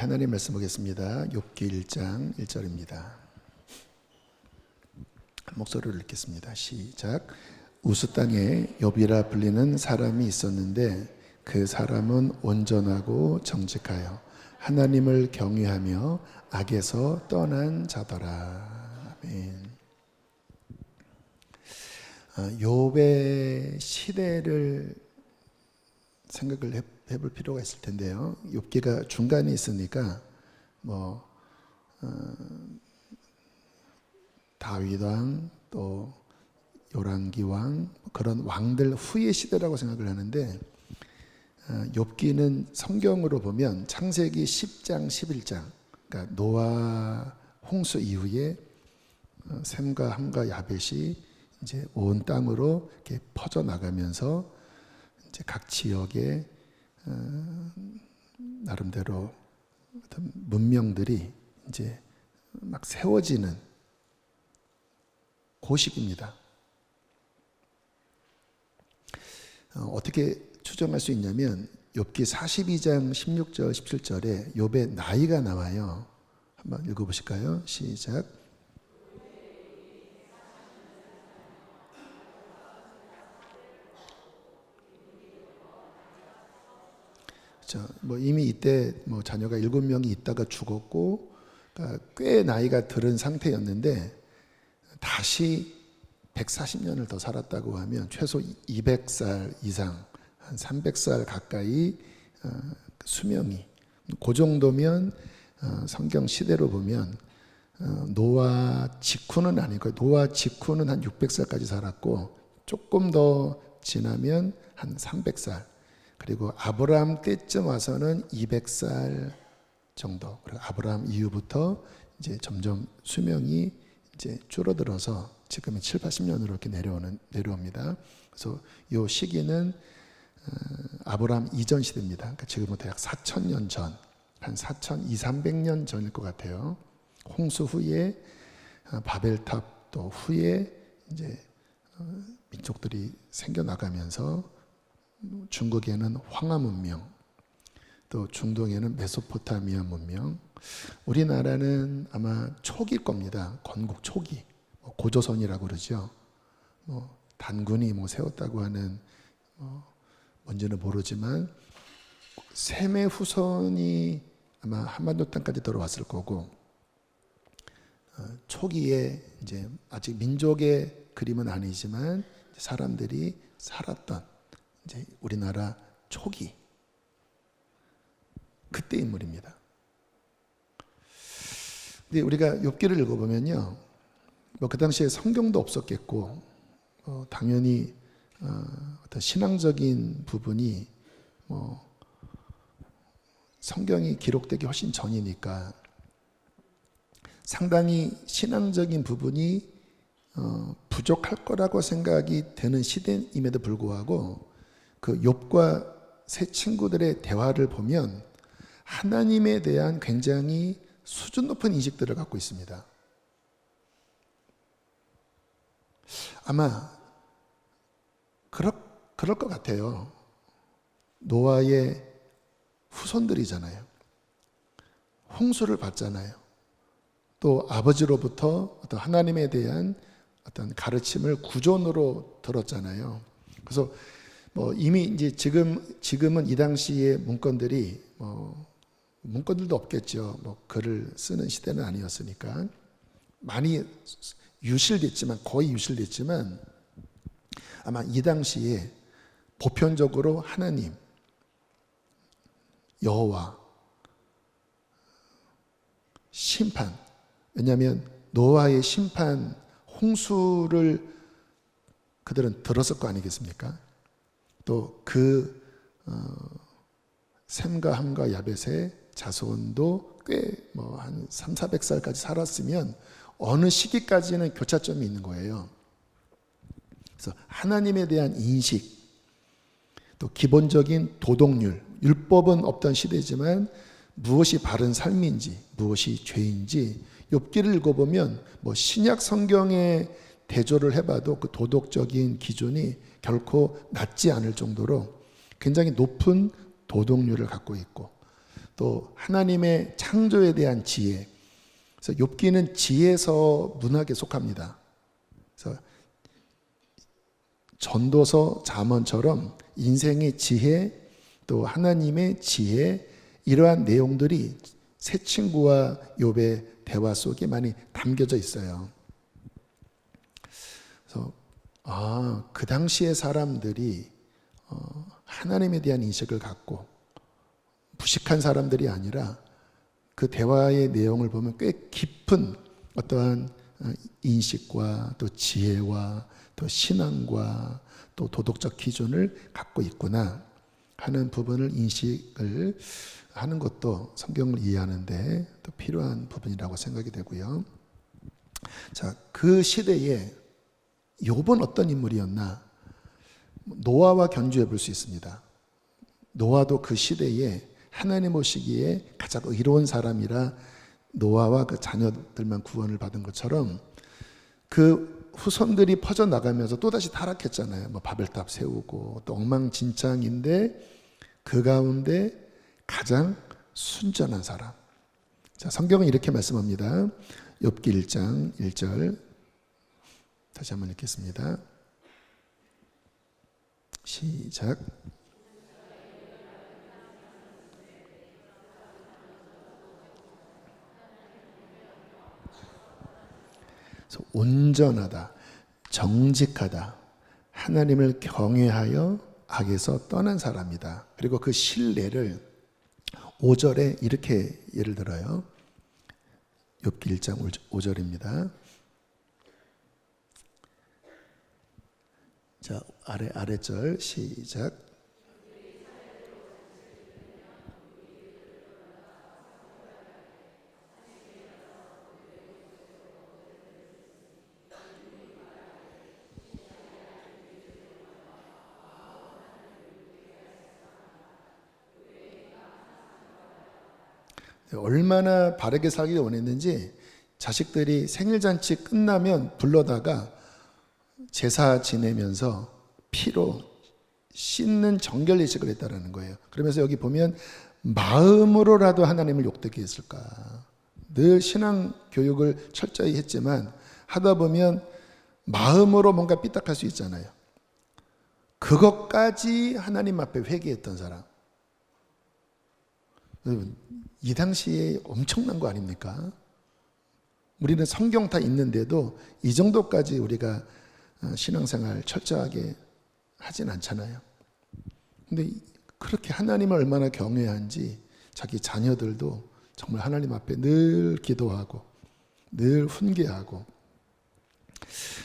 하나님 말씀 보겠습니다. 욥기 1장 1절입니다. 목소리를 읽겠습니다. 시작. 우스 땅에 욥이라 불리는 사람이 있었는데 그 사람은 온전하고 정직하여 하나님을 경외하며 악에서 떠난 자더라. 아멘. 욥의 시대를 생각을 해볼 필요가 있을 텐데요. 욥기가 중간에 있으니까 다윗 왕 또 요란기 왕 그런 왕들 후의 시대라고 생각을 하는데 욥기는 성경으로 보면 창세기 10장 11장 그러니까 노아 홍수 이후에 셈과 함과 야벳이 이제 온 땅으로 이렇게 퍼져 나가면서 이제 각 지역에 나름대로 어떤 문명들이 이제 막 세워지는 고식입니다. 어떻게 추정할 수 있냐면 욥기 42장 16절 17절에 욥의 나이가 나와요. 한번 읽어보실까요? 시작. 이미 이때 자녀가 7명이 있다가 죽었고 그러니까 꽤 나이가 들은 상태였는데 다시 140년을 더 살았다고 하면 최소 200살 이상 한 300살 가까이 수명이 그 정도면 성경 시대로 보면 노아 직후는 아니고 노아 직후는 한 600살까지 살았고 조금 더 지나면 한 300살 그리고 아브라함 때쯤 와서는 200살 정도. 그리고 아브라함 이후부터 이제 점점 수명이 이제 줄어들어서 지금은 7, 80년으로 이렇게 내려옵니다. 그래서 이 시기는 아브라함 이전 시대입니다. 그러니까 지금부터 약 4,000년 전, 한 4,200~300년 전일 것 같아요. 홍수 후에 바벨탑 또 후에 이제 민족들이 생겨나가면서 중국에는 황하 문명, 또 중동에는 메소포타미아 문명, 우리나라는 아마 초기일 겁니다. 건국 초기, 고조선이라고 그러죠. 단군이 세웠다고 하는 뭔지는 모르지만 셈의 후손이 아마 한반도 땅까지 들어왔을 거고 초기에 이제 아직 민족의 그림은 아니지만 사람들이 살았던 이제 우리나라 초기 그때 인물입니다. 근데 우리가 욥기를 읽어보면요, 그 당시에 성경도 없었겠고 당연히 어떤 신앙적인 부분이 성경이 기록되기 훨씬 전이니까 상당히 신앙적인 부분이 부족할 거라고 생각이 되는 시대임에도 불구하고 그 욥과 세 친구들의 대화를 보면 하나님에 대한 굉장히 수준 높은 인식들을 갖고 있습니다. 아마 그럴 것 같아요. 노아의 후손들이잖아요. 홍수를 봤잖아요. 또 아버지로부터 어떤 하나님에 대한 어떤 가르침을 구전으로 들었잖아요. 그래서 이미 이제 지금은 이 당시의 문건들이 문건들도 없겠죠. 글을 쓰는 시대는 아니었으니까 많이 유실됐지만 거의 유실됐지만 아마 이 당시에 보편적으로 하나님, 여호와, 심판. 왜냐하면 노아의 심판, 홍수를 그들은 들었을 거 아니겠습니까? 또 그 셈과 함과 야벳의 자손도 꽤 한 300~400살까지 살았으면 어느 시기까지는 교차점이 있는 거예요. 그래서 하나님에 대한 인식, 또 기본적인 도덕률, 율법은 없던 시대지만 무엇이 바른 삶인지, 무엇이 죄인지 욥기를 읽어보면 신약 성경에 대조를 해봐도 그 도덕적인 기준이 결코 낮지 않을 정도로 굉장히 높은 도덕률을 갖고 있고 또 하나님의 창조에 대한 지혜. 그래서 욥기는 지혜서 문학에 속합니다. 그래서 전도서, 잠언처럼 인생의 지혜, 또 하나님의 지혜, 이러한 내용들이 세 친구와 욥의 대화 속에 많이 담겨져 있어요. 그래서 그 당시의 사람들이 하나님에 대한 인식을 갖고 무식한 사람들이 아니라 그 대화의 내용을 보면 꽤 깊은 어떠한 인식과 또 지혜와 또 신앙과 또 도덕적 기준을 갖고 있구나 하는 부분을 인식을 하는 것도 성경을 이해하는데 또 필요한 부분이라고 생각이 되고요. 자, 그 시대에 욥은 어떤 인물이었나? 노아와 견주해 볼 수 있습니다. 노아도 그 시대에 하나님 보시기에 가장 의로운 사람이라 노아와 그 자녀들만 구원을 받은 것처럼 그 후손들이 퍼져나가면서 또다시 타락했잖아요. 뭐 바벨탑 세우고 또 엉망진창인데 그 가운데 가장 순전한 사람. 자, 성경은 이렇게 말씀합니다. 욥기 1장 1절 다시 한번 읽겠습니다. 시작. 온전하다, 정직하다, 하나님을 경외하여 악에서 떠난 사람이다. 그리고 그 신뢰를 5절에 이렇게 예를 들어요. 욥기 1장 5절입니다. 자, 아래절 시작. 얼마나 바르게 살기 원했는지 자식들이 생일잔치 끝나면 불러다가 제사 지내면서 피로 씻는 정결례식을 했다라는 거예요. 그러면서 여기 보면 마음으로라도 하나님을 욕되게 했을까. 늘 신앙 교육을 철저히 했지만 하다 보면 마음으로 뭔가 삐딱할 수 있잖아요. 그것까지 하나님 앞에 회개했던 사람. 여러분, 이 당시에 엄청난 거 아닙니까? 우리는 성경 다 있는데도 이 정도까지 우리가 신앙생활 철저하게 하진 않잖아요. 근데 그렇게 하나님을 얼마나 경외한지 자기 자녀들도 정말 하나님 앞에 늘 기도하고 늘 훈계하고.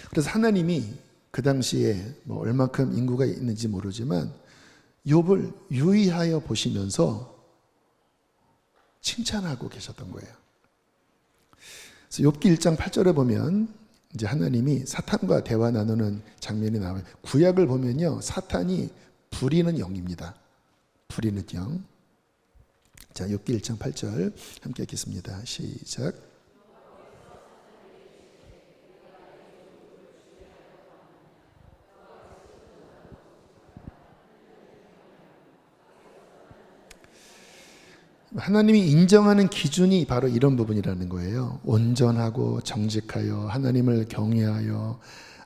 그래서 하나님이 그 당시에 뭐 얼마큼 인구가 있는지 모르지만 욥을 유의하여 보시면서 칭찬하고 계셨던 거예요. 그래서 욥기 1장 8절에 보면 이제 하나님이 사탄과 대화 나누는 장면이 나와요. 구약을 보면요, 사탄이 부리는 영입니다. 부리는 영. 자, 욥기 1장 8절 함께 읽겠습니다. 시작. 하나님이 인정하는 기준이 바로 이런 부분이라는 거예요. 온전하고 정직하여 하나님을 경외하여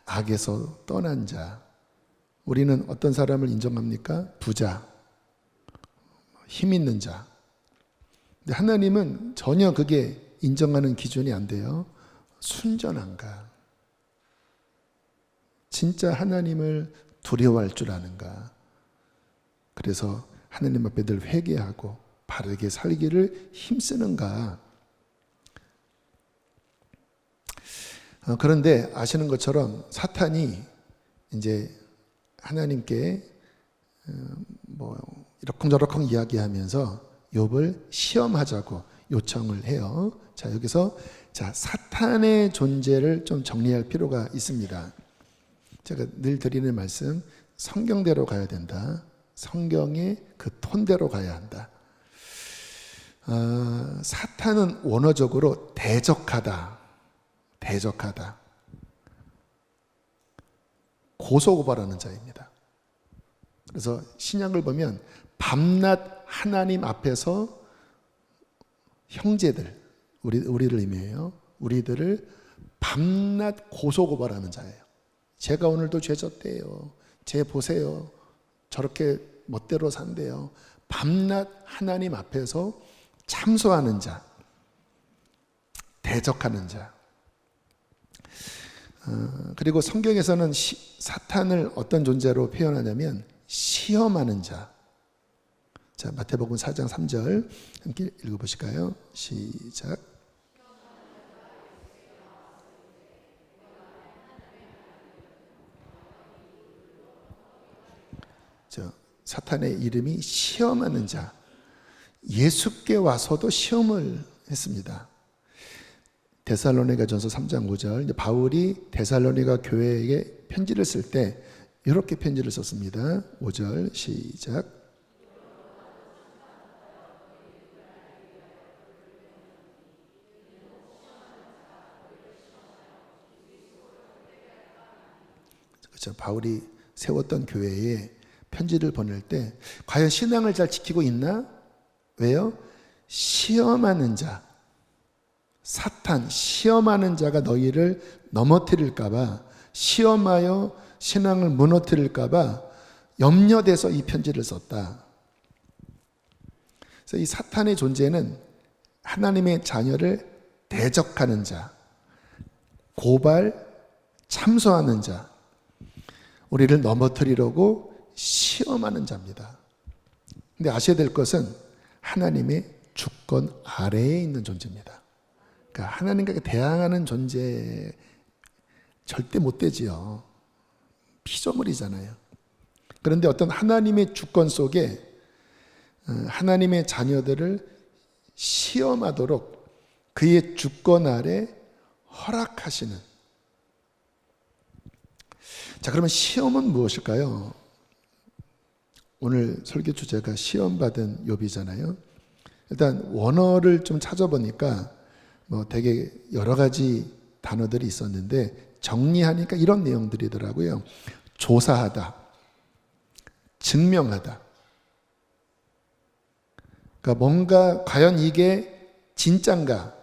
악에서 떠난 자. 우리는 어떤 사람을 인정합니까? 부자, 힘 있는 자. 근데 하나님은 전혀 그게 인정하는 기준이 안 돼요. 순전한가? 진짜 하나님을 두려워할 줄 아는가? 그래서 하나님 앞에 늘 회개하고 바르게 살기를 힘쓰는가? 그런데 아시는 것처럼 사탄이 이제 하나님께 뭐 이러쿵저러쿵 이야기하면서 욥을 시험하자고 요청을 해요. 자, 여기서 사탄의 존재를 좀 정리할 필요가 있습니다. 제가 늘 드리는 말씀, 성경대로 가야 된다. 성경의 그 톤대로 가야 한다. 사탄은 원어적으로 대적하다, 고소고발하는 자입니다. 그래서 신약을 보면 밤낮 하나님 앞에서 형제들, 우리를 의미해요. 우리들을 밤낮 고소고발하는 자예요. 제가 오늘도 죄 졌대요. 쟤 보세요. 저렇게 멋대로 산대요. 밤낮 하나님 앞에서 참소하는 자, 대적하는 자. 그리고 성경에서는 사탄을 어떤 존재로 표현하냐면 시험하는 자. 자, 마태복음 4장 3절 함께 읽어보실까요? 시작. 사탄의 이름이 시험하는 자. 예수께 와서도 시험을 했습니다. 데살로니가전서 3장 5절, 바울이 데살로니가 교회에게 편지를 쓸 때 이렇게 편지를 썼습니다. 5절 시작. 그렇죠. 바울이 세웠던 교회에 편지를 보낼 때 과연 신앙을 잘 지키고 있나? 왜요? 시험하는 자, 사탄, 시험하는 자가 너희를 넘어뜨릴까봐, 시험하여 신앙을 무너뜨릴까봐 염려돼서 이 편지를 썼다. 그래서 이 사탄의 존재는 하나님의 자녀를 대적하는 자, 고발, 참소하는 자, 우리를 넘어뜨리려고 시험하는 자입니다. 근데 아셔야 될 것은 하나님의 주권 아래에 있는 존재입니다. 그러니까 하나님과 대항하는 존재 절대 못 되지요. 피조물이잖아요. 그런데 어떤 하나님의 주권 속에 하나님의 자녀들을 시험하도록 그의 주권 아래 허락하시는. 자, 그러면 시험은 무엇일까요? 오늘 설교 주제가 시험받은 욥이잖아요. 일단 원어를 좀 찾아보니까 되게 여러 가지 단어들이 있었는데 정리하니까 이런 내용들이더라고요. 조사하다, 증명하다. 그러니까 뭔가 과연 이게 진짠가?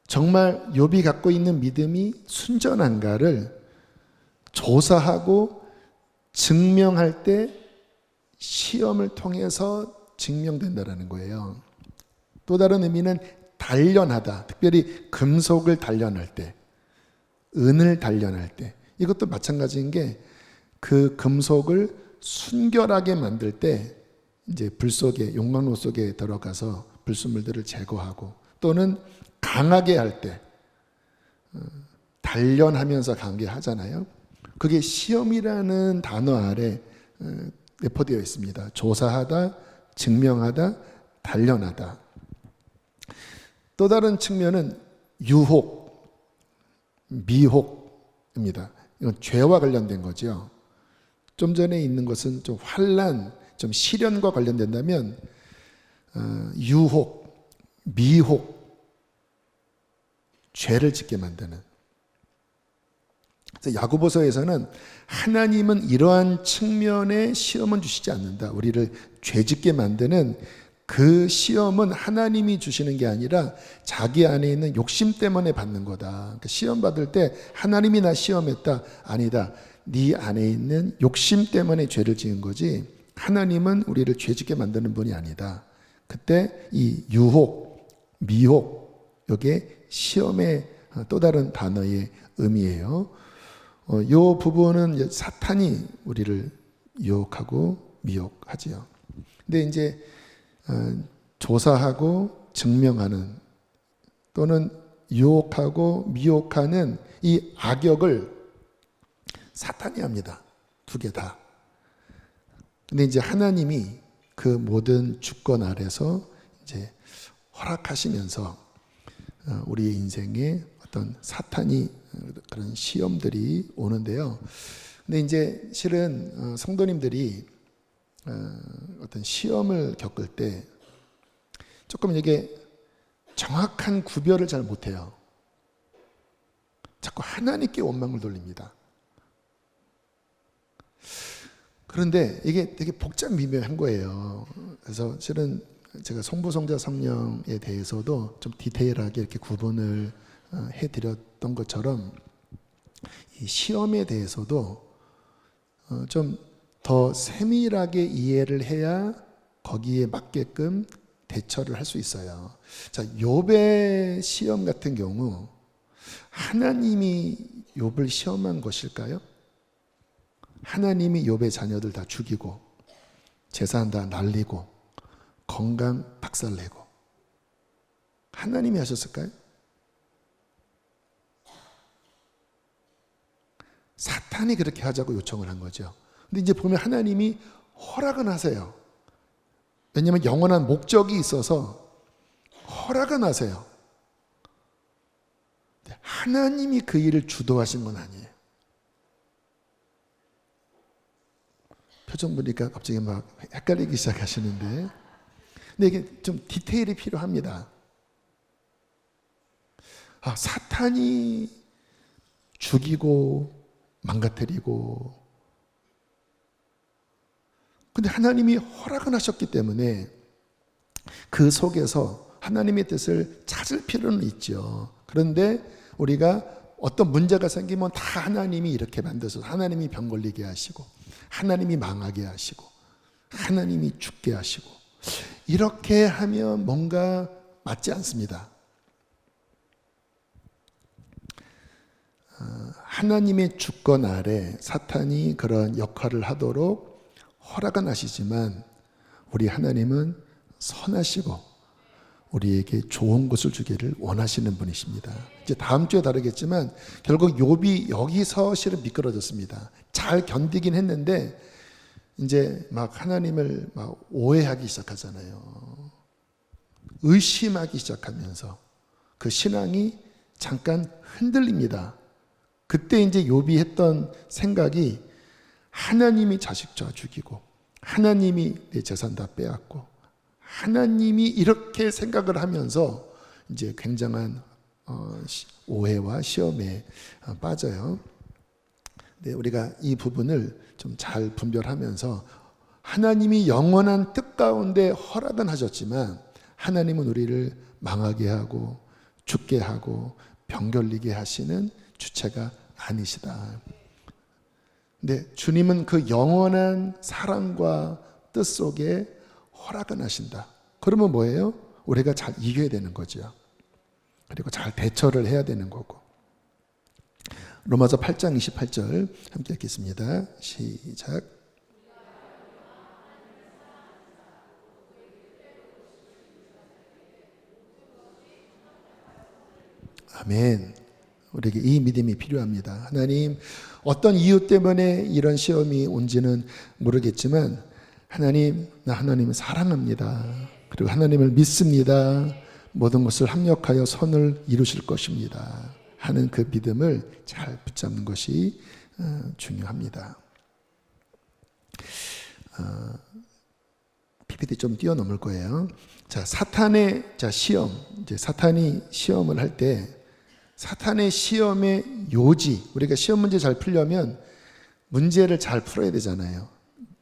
정말 욥이 갖고 있는 믿음이 순전한가를 조사하고 증명할 때 시험을 통해서 증명된다는 거예요. 또 다른 의미는 단련하다. 특별히 금속을 단련할 때, 은을 단련할 때, 이것도 마찬가지인 게 그 금속을 순결하게 만들 때 이제 불 속에, 용광로 속에 들어가서 불순물들을 제거하고, 또는 강하게 할 때 단련하면서 강하게 하잖아요. 그게 시험이라는 단어 아래 내포되어 있습니다. 조사하다, 증명하다, 단련하다. 또 다른 측면은 유혹, 미혹입니다. 이건 죄와 관련된 거죠. 좀 전에 있는 것은 좀 환난, 좀 시련과 관련된다면 유혹, 미혹, 죄를 짓게 만드는. 그래서 야고보서에서는 하나님은 이러한 측면의 시험은 주시지 않는다. 우리를 죄짓게 만드는 그 시험은 하나님이 주시는 게 아니라 자기 안에 있는 욕심 때문에 받는 거다. 그러니까 시험 받을 때 하나님이 나 시험했다. 아니다. 네 안에 있는 욕심 때문에 죄를 지은 거지 하나님은 우리를 죄짓게 만드는 분이 아니다. 그때 이 유혹, 미혹, 이게 시험의 또 다른 단어의 의미예요. 이 부분은 사탄이 우리를 유혹하고 미혹하지요. 근데 이제 조사하고 증명하는 또는 유혹하고 미혹하는 이 악역을 사탄이 합니다. 두 개 다. 근데 이제 하나님이 그 모든 주권 아래서 이제 허락하시면서 우리의 인생에 어떤 사탄이 그런 시험들이 오는데요. 근데 이제 실은 성도님들이 어떤 시험을 겪을 때 조금 이게 정확한 구별을 잘 못해요. 자꾸 하나님께 원망을 돌립니다. 그런데 이게 되게 복잡 미묘한 거예요. 그래서 실은 제가 성부, 성자, 성령에 대해서도 좀 디테일하게 이렇게 구분을 해드렸던 것처럼 이 시험에 대해서도 좀 더 세밀하게 이해를 해야 거기에 맞게끔 대처를 할 수 있어요. 자, 욥의 시험 같은 경우 하나님이 욥을 시험한 것일까요? 하나님이 욥의 자녀들 다 죽이고 재산 다 날리고 건강 박살내고 하나님이 하셨을까요? 사탄이 그렇게 하자고 요청을 한 거죠. 근데 이제 보면 하나님이 허락은 하세요. 왜냐하면 영원한 목적이 있어서 허락은 하세요. 하나님이 그 일을 주도하신 건 아니에요. 표정 보니까 갑자기 막 헷갈리기 시작하시는데, 근데 이게 좀 디테일이 필요합니다. 사탄이 죽이고 망가뜨리고, 근데 하나님이 허락은 하셨기 때문에 그 속에서 하나님의 뜻을 찾을 필요는 있죠. 그런데 우리가 어떤 문제가 생기면 다 하나님이 이렇게 만드셔서 하나님이 병 걸리게 하시고 하나님이 망하게 하시고 하나님이 죽게 하시고 이렇게 하면 뭔가 맞지 않습니다. 하나님의 주권 아래 사탄이 그런 역할을 하도록 허락은 하시지만 우리 하나님은 선하시고 우리에게 좋은 것을 주기를 원하시는 분이십니다. 이제 다음 주에 다루겠지만 결국 욥이 여기서 실은 미끄러졌습니다. 잘 견디긴 했는데 이제 막 하나님을 막 오해하기 시작하잖아요. 의심하기 시작하면서 그 신앙이 잠깐 흔들립니다. 그때 이제 욥이 했던 생각이 하나님이 자식 다 죽이고 하나님이 내 재산 다 빼앗고 하나님이 이렇게 생각을 하면서 이제 굉장한 오해와 시험에 빠져요. 네, 우리가 이 부분을 좀 잘 분별하면서 하나님이 영원한 뜻 가운데 허락은 하셨지만 하나님은 우리를 망하게 하고 죽게 하고 병결리게 하시는 주체가 아니시다. 근데 주님은 그 영원한 사랑과 뜻 속에 허락은 하신다. 그러면 뭐예요? 우리가 잘 이겨야 되는 거죠. 그리고 잘 대처를 해야 되는 거고. 로마서 8장 28절 함께 읽겠습니다. 시작. 아멘. 우리에게 이 믿음이 필요합니다. 하나님, 어떤 이유 때문에 이런 시험이 온지는 모르겠지만 하나님, 나 하나님을 사랑합니다. 그리고 하나님을 믿습니다. 모든 것을 합력하여 선을 이루실 것입니다. 하는 그 믿음을 잘 붙잡는 것이 중요합니다. PPT 좀 뛰어넘을 거예요. 자, 사탄의 시험, 이제 사탄이 시험을 할 때 사탄의 시험의 요지, 우리가 시험 문제 잘 풀려면 문제를 잘 풀어야 되잖아요.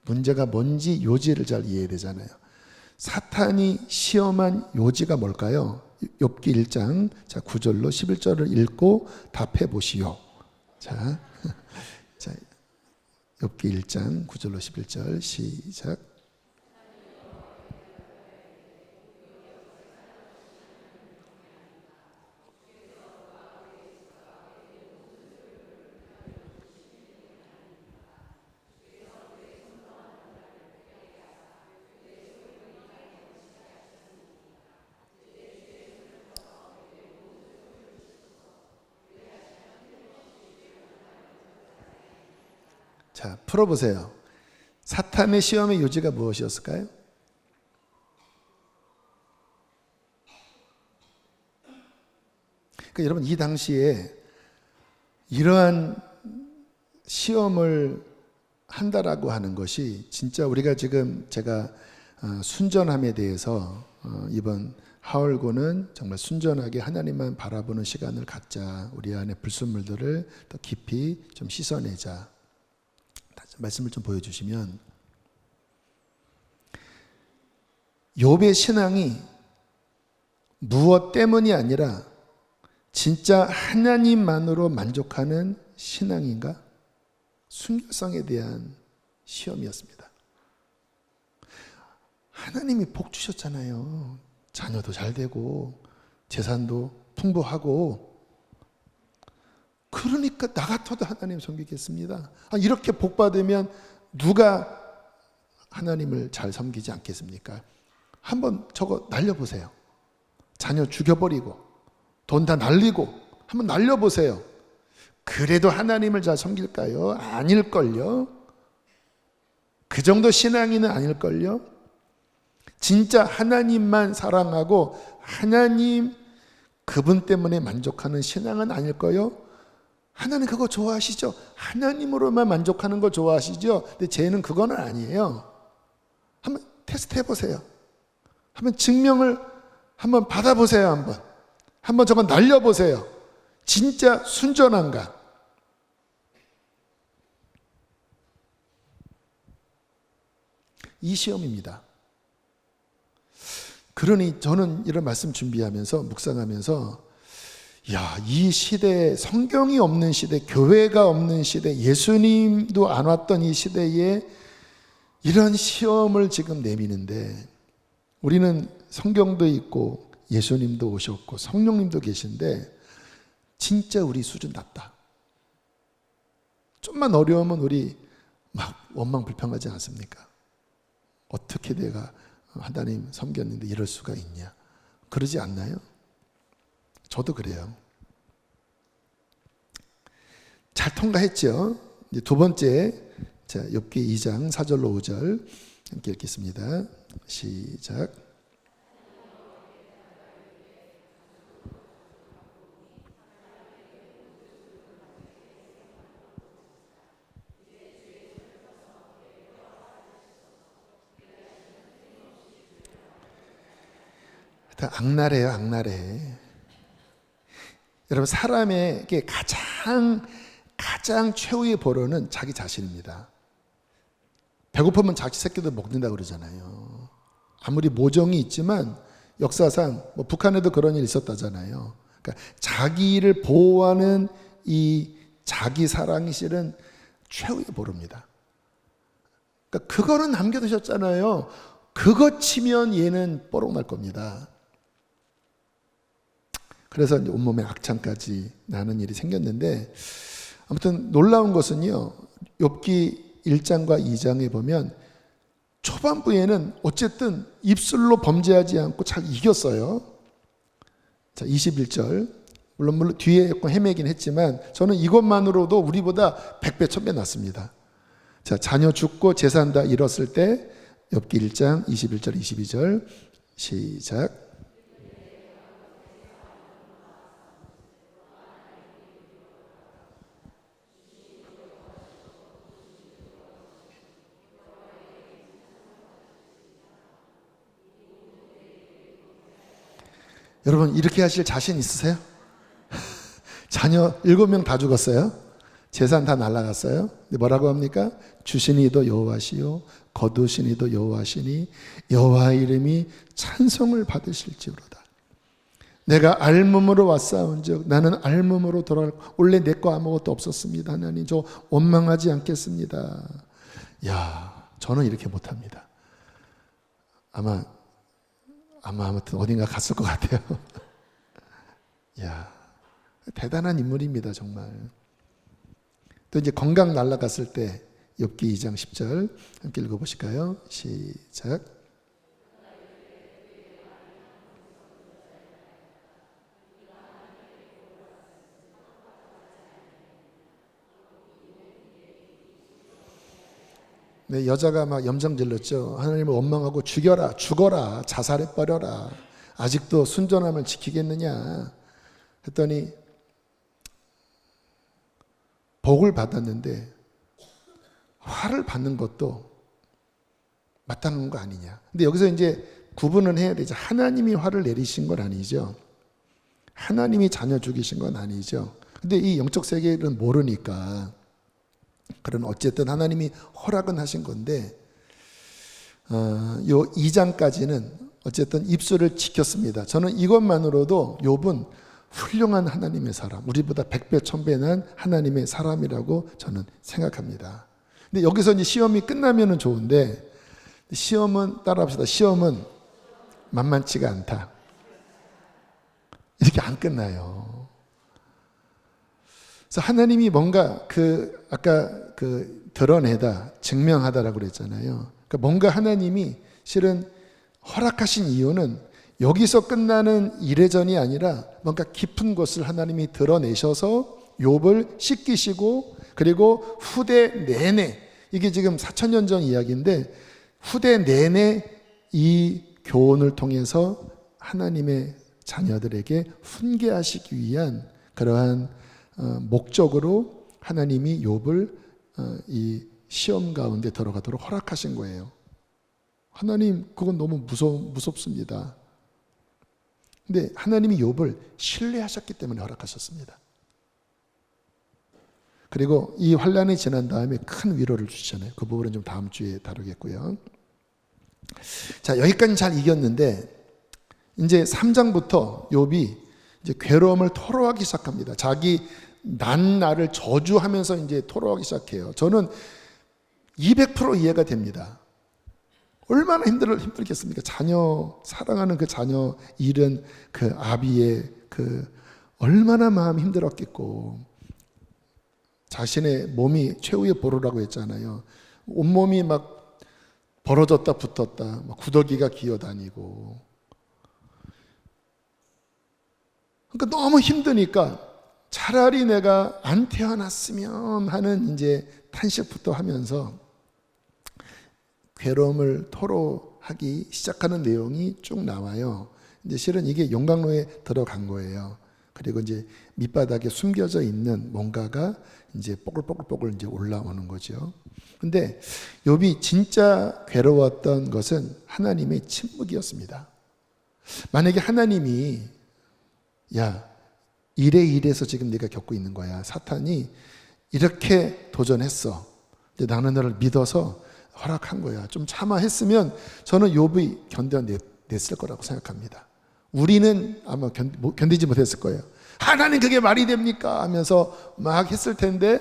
문제가 뭔지 요지를 잘 이해해야 되잖아요. 사탄이 시험한 요지가 뭘까요? 욥기 1장 9절로 11절을 읽고 답해 보시오. 자, 욥기 1장 9절로 11절 시작. 자, 풀어보세요. 사탄의 시험의 요지가 무엇이었을까요? 그러니까 여러분, 이 당시에 이러한 시험을 한다라고 하는 것이 진짜 우리가 지금 제가 순전함에 대해서 이번 하월고는 정말 순전하게 하나님만 바라보는 시간을 갖자. 우리 안에 불순물들을 더 깊이 좀 씻어내자. 말씀을 좀 보여주시면 욥의 신앙이 무엇 때문이 아니라 진짜 하나님만으로 만족하는 신앙인가? 순결성에 대한 시험이었습니다. 하나님이 복 주셨잖아요. 자녀도 잘 되고 재산도 풍부하고. 그러니까 나 같아도 하나님 섬기겠습니다. 이렇게 복 받으면 누가 하나님을 잘 섬기지 않겠습니까? 한번 저거 날려보세요. 자녀 죽여버리고 돈 다 날리고 한번 날려보세요. 그래도 하나님을 잘 섬길까요? 아닐걸요. 그 정도 신앙인은 아닐걸요. 진짜 하나님만 사랑하고 하나님 그분 때문에 만족하는 신앙은 아닐까요? 하나님 그거 좋아하시죠? 하나님으로만 만족하는 거 좋아하시죠? 근데 쟤는 그거는 아니에요. 한번 테스트 해보세요. 한번 증명을 한번 받아보세요. 한번 저거 날려보세요. 진짜 순전한가? 이 시험입니다. 그러니 저는 이런 말씀 준비하면서 묵상하면서 이 시대, 성경이 없는 시대, 교회가 없는 시대, 예수님도 안 왔던 이 시대에 이런 시험을 지금 내미는데, 우리는 성경도 있고 예수님도 오셨고 성령님도 계신데 진짜 우리 수준 낮다. 좀만 어려우면 우리 막 원망불평하지 않습니까? 어떻게 내가 하나님 섬겼는데 이럴 수가 있냐? 그러지 않나요? 저도 그래요. 잘 통과했죠. 이제 두 번째, 자, 욥기 2장 4절로 5절 함께 읽겠습니다. 시작. 악랄해요, 악랄해. 여러분, 사람에게 가장 최후의 보루는 자기 자신입니다. 배고프면 자기 새끼도 먹는다 그러잖아요. 아무리 모정이 있지만 역사상 북한에도 그런 일이 있었다잖아요. 그러니까 자기를 보호하는 이 자기 사랑이 실은 최후의 보루입니다. 그러니까 그거는 남겨두셨잖아요. 그거 치면 얘는 뽀록 날 겁니다. 그래서 온몸에 악창까지 나는 일이 생겼는데, 아무튼 놀라운 것은요, 욥기 1장과 2장에 보면 초반부에는 어쨌든 입술로 범죄하지 않고 잘 이겼어요. 자, 21절. 물론 뒤에 헤매긴 했지만 저는 이것만으로도 우리보다 100배 1000배 낫습니다. 자, 자녀 죽고 재산 다 잃었을 때 욥기 1장 21절 22절 시작. 여러분, 이렇게 하실 자신 있으세요? 자녀 7명 다 죽었어요. 재산 다 날아갔어요. 근데 뭐라고 합니까? 주신 이도 여호와시요 거두신 이도 여호와시니 여호와의 이름이 찬송을 받으실지어로다. 내가 알몸으로 왔사온즉 나는 알몸으로 돌아갈. 원래 내 거 아무것도 없었습니다. 하나님, 저 원망하지 않겠습니다. 저는 이렇게 못합니다. 아무튼 어딘가 갔을 것 같아요. 대단한 인물입니다, 정말. 또 이제 건강 날아갔을 때 욥기 2장 10절 함께 읽어보실까요? 시작. 네, 여자가 막 염장질렀죠. 하나님을 원망하고 죽어라, 자살해버려라. 아직도 순전함을 지키겠느냐 했더니 복을 받았는데 화를 받는 것도 마땅한 거 아니냐. 근데 여기서 이제 구분은 해야 되죠. 하나님이 화를 내리신 건 아니죠. 하나님이 자녀 죽이신 건 아니죠. 근데 이 영적 세계는 모르니까, 그런 어쨌든 하나님이 허락은 하신 건데, 요 2장까지는 어쨌든 입술을 지켰습니다. 저는 이것만으로도 욥은 훌륭한 하나님의 사람, 우리보다 100배, 1000배 난 하나님의 사람이라고 저는 생각합니다. 근데 여기서 이제 시험이 끝나면은 좋은데, 시험은, 따라합시다. 시험은 만만치가 않다. 이렇게 안 끝나요. 그래서 하나님이 뭔가 아까 드러내다, 증명하다라고 그랬잖아요. 그러니까 뭔가 하나님이 실은 허락하신 이유는 여기서 끝나는 이래전이 아니라 뭔가 깊은 것을 하나님이 드러내셔서 욥을 씻기시고, 그리고 후대 내내, 이게 지금 4000년 전 이야기인데 후대 내내 이 교훈을 통해서 하나님의 자녀들에게 훈계하시기 위한 그러한 목적으로 하나님이 욥을 이 시험 가운데 들어가도록 허락하신 거예요. 하나님, 그건 너무 무섭습니다. 근데 하나님이 욥을 신뢰하셨기 때문에 허락하셨습니다. 그리고 이 환란이 지난 다음에 큰 위로를 주시잖아요. 그 부분은 좀 다음 주에 다루겠고요. 자, 여기까지 잘 이겼는데 이제 3장부터 욥이 이제 괴로움을 토로하기 시작합니다. 자기 난 나를 저주하면서 이제 토로하기 시작해요. 저는 200% 이해가 됩니다. 얼마나 힘들겠습니까? 사랑하는 그 자녀 잃은 그 아비의 얼마나 마음이 힘들었겠고, 자신의 몸이 최후의 보루라고 했잖아요. 온몸이 막 벌어졌다 붙었다, 막 구더기가 기어다니고. 그러니까 너무 힘드니까 차라리 내가 안 태어났으면 하는 이제 탄식부터 하면서 괴로움을 토로하기 시작하는 내용이 쭉 나와요. 이제 실은 이게 용광로에 들어간 거예요. 그리고 이제 밑바닥에 숨겨져 있는 뭔가가 이제 뽀글뽀글 이제 올라오는 거죠. 근데 욥이 진짜 괴로웠던 것은 하나님의 침묵이었습니다. 만약에 하나님이 야, 이래서 지금 네가 겪고 있는 거야. 사탄이 이렇게 도전했어. 근데 나는 너를 믿어서 허락한 거야. 좀 참아 했으면 저는 욥이 견뎌냈을 거라고 생각합니다. 우리는 아마 견디지 못했을 거예요. 하나님 그게 말이 됩니까? 하면서 막 했을 텐데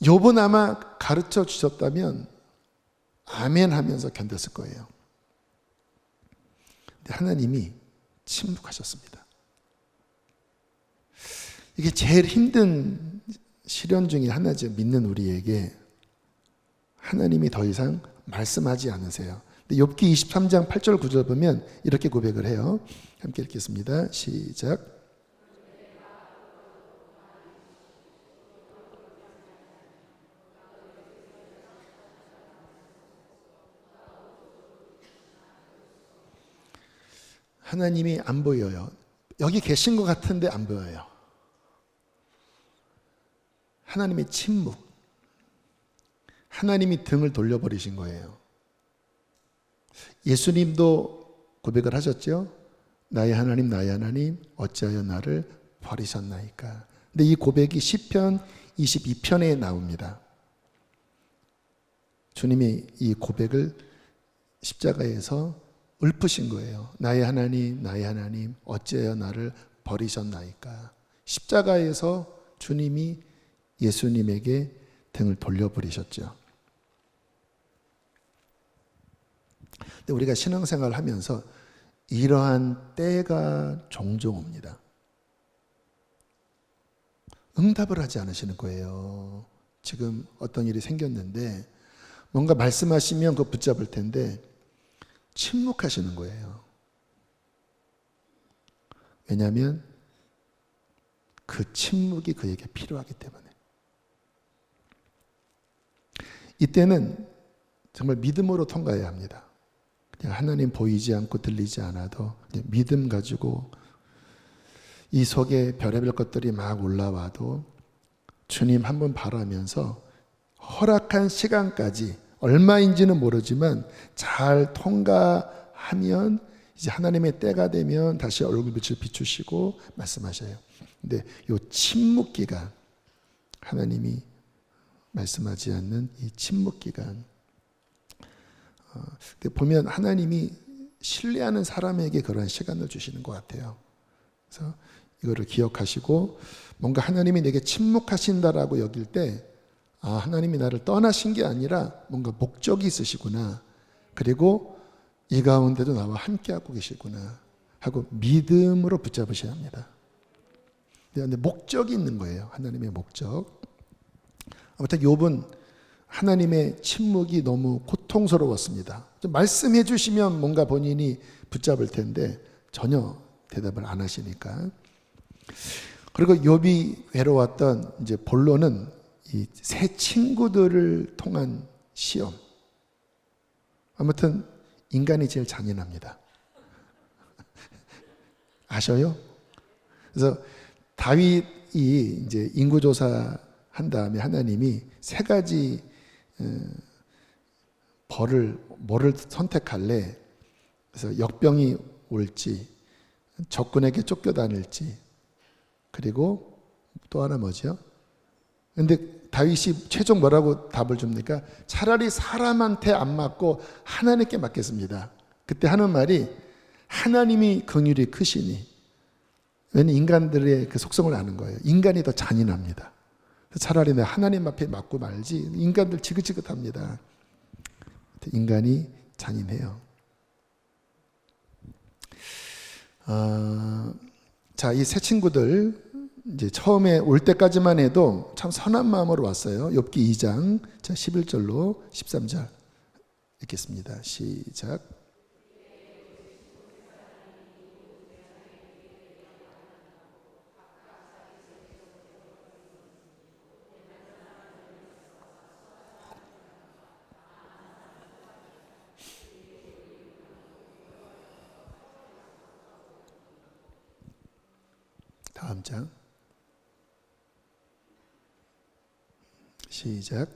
욥은 아마 가르쳐 주셨다면 아멘 하면서 견뎠을 거예요. 근데 하나님이 침묵하셨습니다. 이게 제일 힘든 시련 중에 하나죠. 믿는 우리에게 하나님이 더 이상 말씀하지 않으세요. 근데 욥기 23장 8절 9절 보면 이렇게 고백을 해요. 함께 읽겠습니다. 시작. 하나님이 안 보여요. 여기 계신 것 같은데 안 보여요. 하나님의 침묵. 하나님이 등을 돌려버리신 거예요. 예수님도 고백을 하셨죠. 나의 하나님 어찌하여 나를 버리셨나이까. 근데 이 고백이 시편 22편에 나옵니다. 주님이 이 고백을 십자가에서 읊으신 거예요. 나의 하나님 어찌하여 나를 버리셨나이까. 십자가에서 주님이 예수님에게 등을 돌려버리셨죠. 근데 우리가 신앙생활을 하면서 이러한 때가 종종 옵니다. 응답을 하지 않으시는 거예요. 지금 어떤 일이 생겼는데 뭔가 말씀하시면 그거 붙잡을 텐데 침묵하시는 거예요. 왜냐하면 그 침묵이 그에게 필요하기 때문에. 이때는 정말 믿음으로 통과해야 합니다. 그냥 하나님 보이지 않고 들리지 않아도 그냥 믿음 가지고 이 속에 별의별 것들이 막 올라와도 주님 한번 바라면서 허락한 시간까지 얼마인지는 모르지만 잘 통과하면 이제 하나님의 때가 되면 다시 얼굴빛을 비추시고 말씀하셔요. 근데 이 침묵 기간, 하나님이 말씀하지 않는 이 침묵 기간, 근데 보면 하나님이 신뢰하는 사람에게 그런 시간을 주시는 것 같아요. 그래서 이거를 기억하시고 뭔가 하나님이 내게 침묵하신다라고 여길 때 하나님이 나를 떠나신 게 아니라 뭔가 목적이 있으시구나. 그리고 이 가운데도 나와 함께하고 계시구나 하고 믿음으로 붙잡으셔야 합니다. 근데 목적이 있는 거예요. 하나님의 목적. 아무튼 욥은 하나님의 침묵이 너무 고통스러웠습니다. 좀 말씀해 주시면 뭔가 본인이 붙잡을 텐데 전혀 대답을 안 하시니까. 그리고 욥이 외로웠던 이제 본론은 이 새 친구들을 통한 시험. 아무튼 인간이 제일 잔인합니다. 아셔요? 그래서 다윗이 이제 인구조사 한 다음에 하나님이 세 가지 뭐를 선택할래? 그래서 역병이 올지, 적군에게 쫓겨다닐지, 그리고 또 하나 뭐죠? 근데 다윗이 최종 뭐라고 답을 줍니까? 차라리 사람한테 안 맞고 하나님께 맡겠습니다. 그때 하는 말이 하나님이 긍휼이 크시니. 왜냐면 인간들의 그 속성을 아는 거예요. 인간이 더 잔인합니다. 차라리 내가 하나님 앞에 맡고 말지. 인간들 지긋지긋합니다. 인간이 잔인해요. 자, 이 새 친구들 이제 처음에 올 때까지만 해도 참 선한 마음으로 왔어요. 욥기 2장 11절로 13절 읽겠습니다. 시작. 다음 장 시작.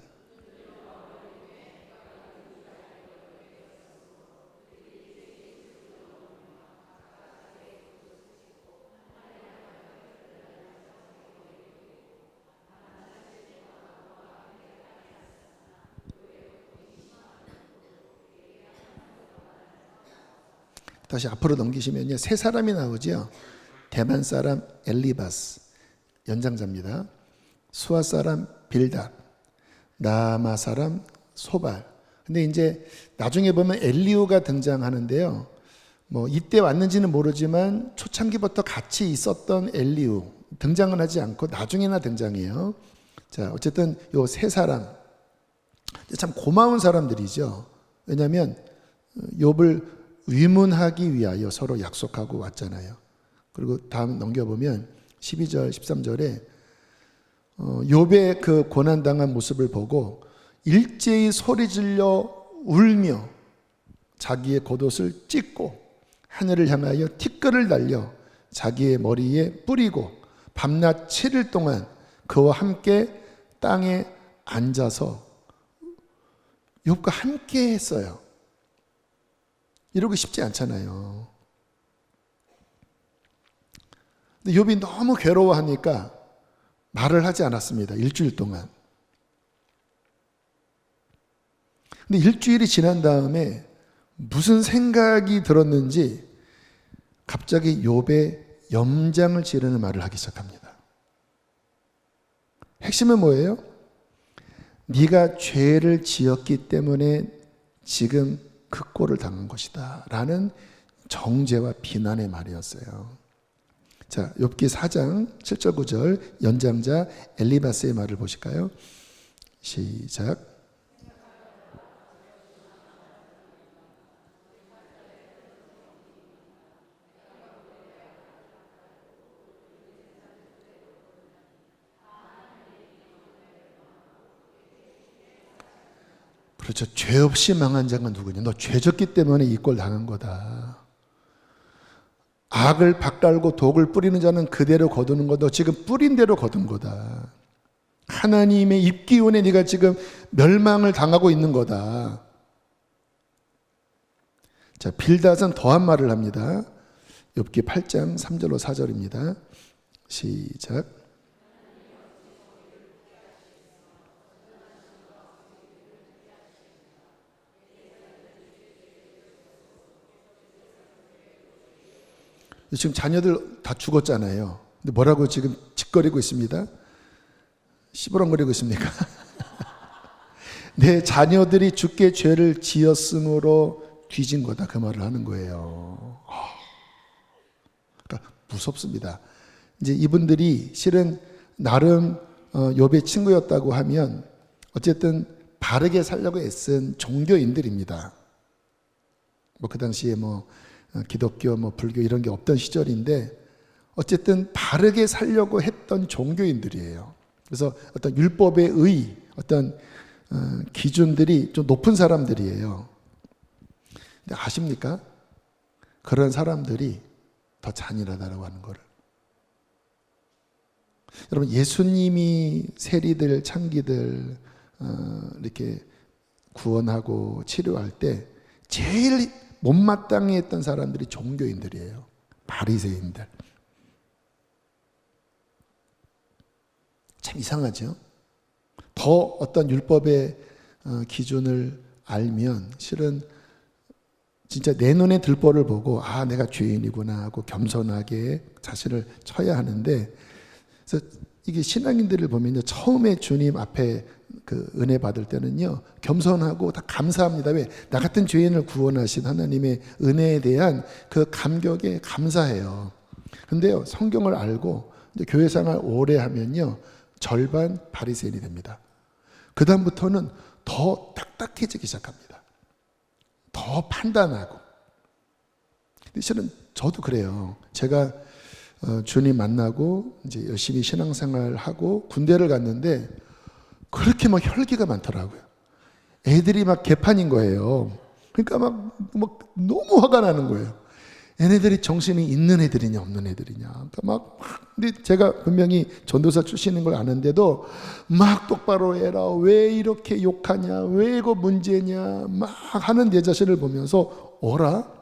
다시 앞으로 넘기시면요, 세 사람이 나오죠. 대만 사람 엘리바스 연장자입니다. 수아 사람 빌닷, 나아마 사람 소발. 근데 이제 나중에 보면 엘리후가 등장하는데요. 뭐 이때 왔는지는 모르지만 초창기부터 같이 있었던 엘리후 등장은 하지 않고 나중에나 등장해요. 자, 어쨌든 요 세 사람 참 고마운 사람들이죠. 왜냐하면 욥을 위문하기 위하여 서로 약속하고 왔잖아요. 그리고 다음 넘겨보면 12절, 13절에 욥의 그 고난당한 모습을 보고 일제히 소리질러 울며 자기의 겉옷을 찢고 하늘을 향하여 티끌을 날려 자기의 머리에 뿌리고 밤낮 7일 동안 그와 함께 땅에 앉아서 욥과 함께 했어요. 이러기 쉽지 않잖아요. 근데 욥이 너무 괴로워하니까 말을 하지 않았습니다. 일주일 동안. 근데 일주일이 지난 다음에 무슨 생각이 들었는지 갑자기 욥의 염장을 지르는 말을 하기 시작합니다. 핵심은 뭐예요? 네가 죄를 지었기 때문에 지금 그 꼴을 당한 것이다 라는 정죄와 비난의 말이었어요. 자, 욥기 4장 7절 9절 연장자 엘리바스의 말을 보실까요? 시작. 그렇죠. 죄 없이 망한 자가 누구냐? 너 죄 졌기 때문에 이 꼴 당한 거다. 악을 밭갈고 독을 뿌리는 자는 그대로 거두는 거다. 너 지금 뿌린 대로 거둔 거다. 하나님의 입기운에 네가 지금 멸망을 당하고 있는 거다. 자, 빌닷은 더한 말을 합니다. 욥기 8장 3절로 4절입니다. 시작. 지금 자녀들 다 죽었잖아요. 근데 뭐라고 지금 짓거리고 있습니다? 시부렁거리고 있습니까? 내 자녀들이 주께 죄를 지었으므로 뒤진 거다, 그 말을 하는 거예요. 그러니까 무섭습니다. 이제 이분들이 실은 나름 욥의 친구였다고 하면 어쨌든 바르게 살려고 애쓴 종교인들입니다. 뭐 그 당시에 뭐 기독교, 뭐 불교 이런 게 없던 시절인데 어쨌든 바르게 살려고 했던 종교인들이에요. 그래서 어떤 율법의 어떤 기준들이 좀 높은 사람들이에요. 근데 아십니까? 그런 사람들이 더 잔인하다고 하는 거를. 여러분, 예수님이 세리들, 창기들 이렇게 구원하고 치료할 때 제일 못마땅해 했던 사람들이 종교인들이에요. 바리새인들. 참 이상하죠? 더 어떤 율법의 기준을 알면 실은 진짜 내 눈에 들보를 보고 아, 내가 죄인이구나 하고 겸손하게 자신을 쳐야 하는데, 그래서 이게 신앙인들을 보면요, 처음에 주님 앞에 그 은혜 받을 때는요 겸손하고 다 감사합니다. 왜? 나 같은 죄인을 구원하신 하나님의 은혜에 대한 그 감격에 감사해요. 근데요, 성경을 알고 이제 교회 생활 오래 하면요 절반 바리새인이 됩니다. 그 다음부터는 더 딱딱해지기 시작합니다. 더 판단하고. 실은 저도 그래요. 제가 주님 만나고 이제 열심히 신앙생활 하고 군대를 갔는데 그렇게 막 혈기가 많더라고요. 애들이 막 개판인 거예요. 그러니까 막 너무 화가 나는 거예요. 얘네들이 정신이 있는 애들이냐 없는 애들이냐. 그러니까 근데 제가 분명히 전도사 출신인 걸 아는데도 막 똑바로 해라. 왜 이렇게 욕하냐. 왜 이거 문제냐. 막 하는 내 자신을 보면서 어라?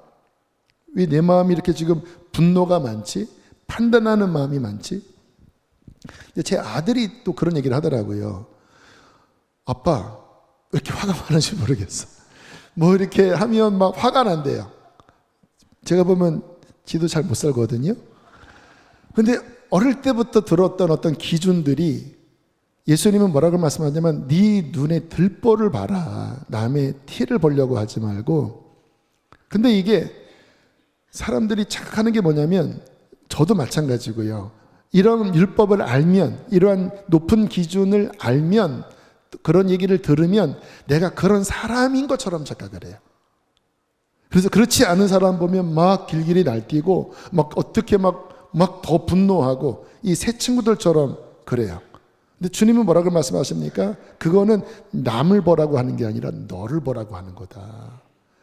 왜 내 마음이 이렇게 지금 분노가 많지? 판단하는 마음이 많지? 근데 제 아들이 또 그런 얘기를 하더라고요. 아빠, 왜 이렇게 화가 많은지 모르겠어. 뭐 이렇게 하면 막 화가 난대요. 제가 보면 지도 잘 못 살거든요. 근데 어릴 때부터 들었던 어떤 기준들이 예수님은 뭐라고 말씀하냐면 네 눈에 들보를 봐라. 남의 티를 보려고 하지 말고. 근데 이게 사람들이 착각하는 게 뭐냐면 저도 마찬가지고요. 이런 율법을 알면, 이러한 높은 기준을 알면, 그런 얘기를 들으면 내가 그런 사람인 것처럼 착각을 해요. 그래서 그렇지 않은 사람 보면 막 길길이 날뛰고 막 어떻게 막 더 분노하고 이 새 친구들처럼 그래요. 근데 주님은 뭐라고 말씀하십니까? 그거는 남을 보라고 하는 게 아니라 너를 보라고 하는 거다.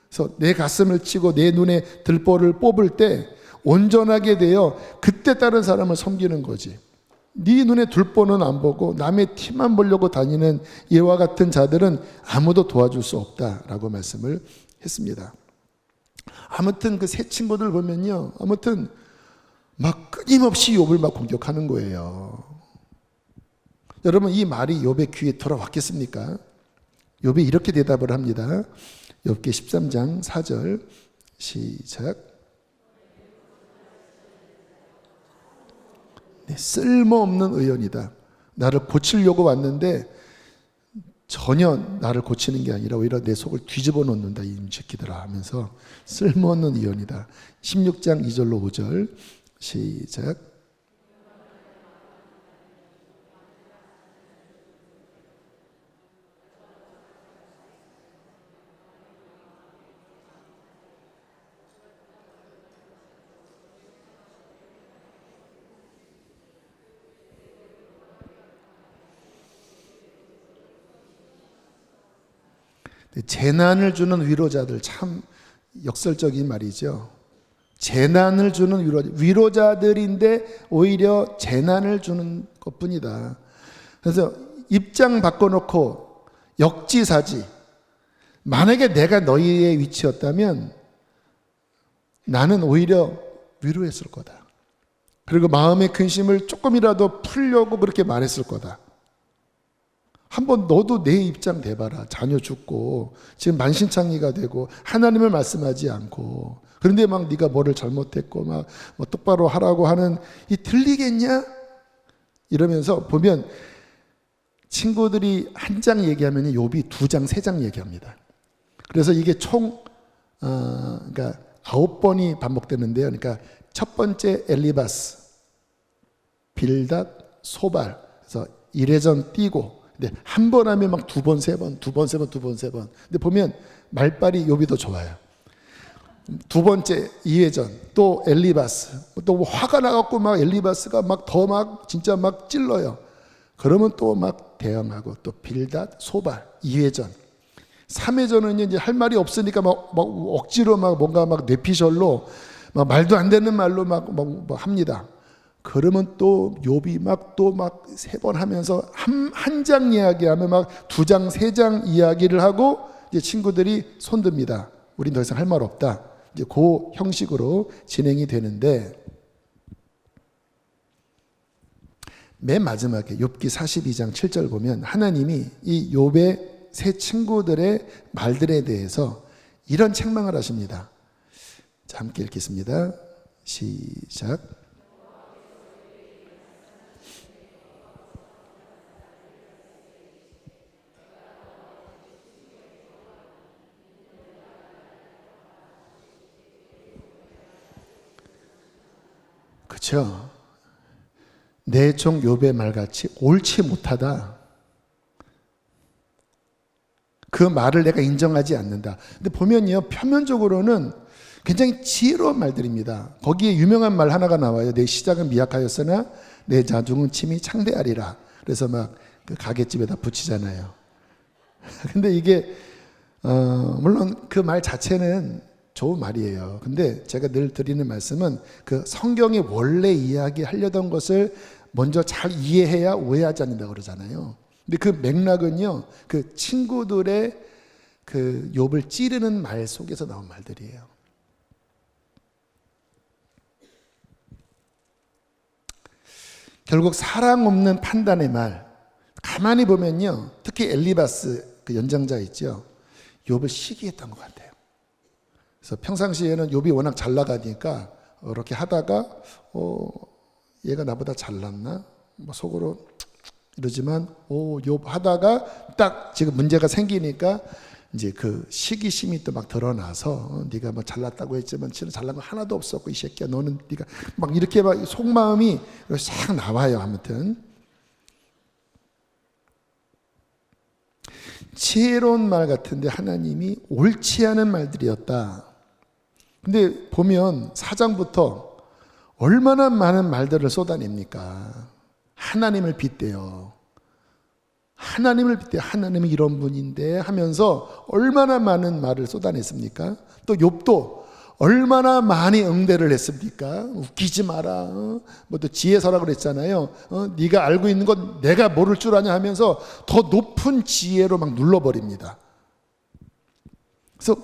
그래서 내 가슴을 치고 내 눈에 들보를 뽑을 때 온전하게 되어 그때 다른 사람을 섬기는 거지. 네 눈에 들보는 안 보고 남의 티만 보려고 다니는 이와 같은 자들은 아무도 도와줄 수 없다라고 말씀을 했습니다. 아무튼 그 새 친구들 보면요, 아무튼 막 끊임없이 욥을 막 공격하는 거예요. 여러분, 이 말이 욥의 귀에 들어왔겠습니까? 욥이 이렇게 대답을 합니다. 욥기 13장 4절 시작. 네, 쓸모없는 의원이다. 나를 고치려고 왔는데 전혀 나를 고치는 게 아니라 오히려 내 속을 뒤집어 놓는다, 이 새끼들아 하면서 쓸모없는 의원이다. 16장 2절로 5절 시작. 재난을 주는 위로자들, 참 역설적인 말이죠. 재난을 주는 위로자들인데 오히려 재난을 주는 것뿐이다. 그래서 입장 바꿔놓고 역지사지. 만약에 내가 너희의 위치였다면 나는 오히려 위로했을 거다. 그리고 마음의 근심을 조금이라도 풀려고 그렇게 말했을 거다. 한번 너도 내 입장 대봐라. 자녀 죽고 지금 만신창이가 되고 하나님을 말씀하지 않고 그런데 막 네가 뭐를 잘못했고 막 뭐 똑바로 하라고 하는 이 들리겠냐? 이러면서 보면 친구들이 한 장 얘기하면 욥이 2장, 3장 얘기합니다. 그래서 이게 총 그러니까 9번이 반복되는데요. 그러니까 첫 번째 엘리바스, 빌닷, 소발. 그래서 1회전 띄고 근데 한 번 하면 막 2번, 3번, 2번, 3번, 2번, 3번. 근데 보면 말빨이 욥이 더 좋아요. 두 번째 2회전 또 엘리바스 또 화가 나갖고 막 엘리바스가 막 더 막 진짜 막 찔러요. 그러면 또 막 대응하고 또 빌닷, 소발 2회전 3회전은 이제 할 말이 없으니까 막 억지로 막 뭔가 막 뇌피셜로 막 말도 안 되는 말로 막 합니다. 그러면 또 욥이 막 또 막 3번 하면서 한 장 이야기하면 막 2장, 3장 이야기를 하고 이제 친구들이 손듭니다. 우린 더 이상 할 말 없다. 이제 그 형식으로 진행이 되는데 맨 마지막에 욥기 42장 7절 보면 하나님이 이 욥의 세 친구들의 말들에 대해서 이런 책망을 하십니다. 자, 함께 읽겠습니다. 시작. 그렇죠. 내 종 욥의 말같이 옳지 못하다. 그 말을 내가 인정하지 않는다. 근데 보면요, 표면적으로는 굉장히 지혜로운 말들입니다. 거기에 유명한 말 하나가 나와요. 내 시작은 미약하였으나 내 자중은 침이 창대하리라. 그래서 막 그 가게집에다 붙이잖아요. 근데 이게 물론 그 말 자체는 좋은 말이에요. 근데 제가 늘 드리는 말씀은 그 성경이 원래 이야기하려던 것을 먼저 잘 이해해야 오해하지 않는다고 그러잖아요. 근데 그 맥락은요, 그 친구들의 그 욥을 찌르는 말 속에서 나온 말들이에요. 결국 사랑 없는 판단의 말. 가만히 보면요, 특히 엘리바스 그 연장자 있죠. 욥을 시기했던 것 같아요. 그래서 평상시에는 욥이 워낙 잘 나가니까 이렇게 하다가 얘가 나보다 잘났나? 뭐 속으로 이러지만 욥 하다가 딱 지금 문제가 생기니까 이제 그 시기심이 또 막 드러나서 네가 뭐 잘났다고 했지만 지금 잘난 거 하나도 없었고 이 새끼야 너는 네가 막 이렇게 막 속마음이 싹 나와요. 아무튼 지혜로운 말 같은데 하나님이 옳지 않은 말들이었다. 근데 보면 4장부터 얼마나 많은 말들을 쏟아냅니까? 하나님을 빗대요. 하나님을 빗대 하나님은 이런 분인데 하면서 얼마나 많은 말을 쏟아냈습니까? 또 욥도 얼마나 많이 응대를 했습니까? 웃기지 마라. 뭐 또 지혜서라고 그랬잖아요. 네가 알고 있는 건 내가 모를 줄 아냐 하면서 더 높은 지혜로 막 눌러버립니다. 그래서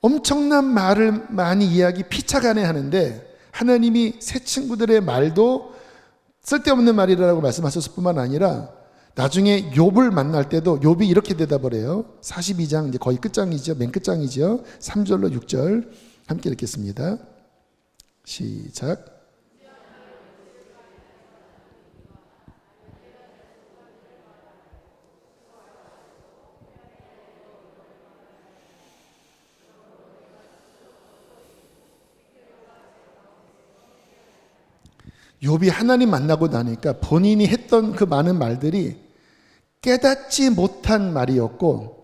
엄청난 말을 많이 이야기 피차간에 하는데 하나님이 새 친구들의 말도 쓸데없는 말이라고 말씀하셨을 뿐만 아니라 나중에 욥을 만날 때도 욥이 이렇게 대답을 해요. 42장 이제 거의 끝장이죠. 맨 끝장이죠. 3절로 6절 함께 읽겠습니다. 시작. 욥이 하나님 만나고 나니까 본인이 했던 그 많은 말들이 깨닫지 못한 말이었고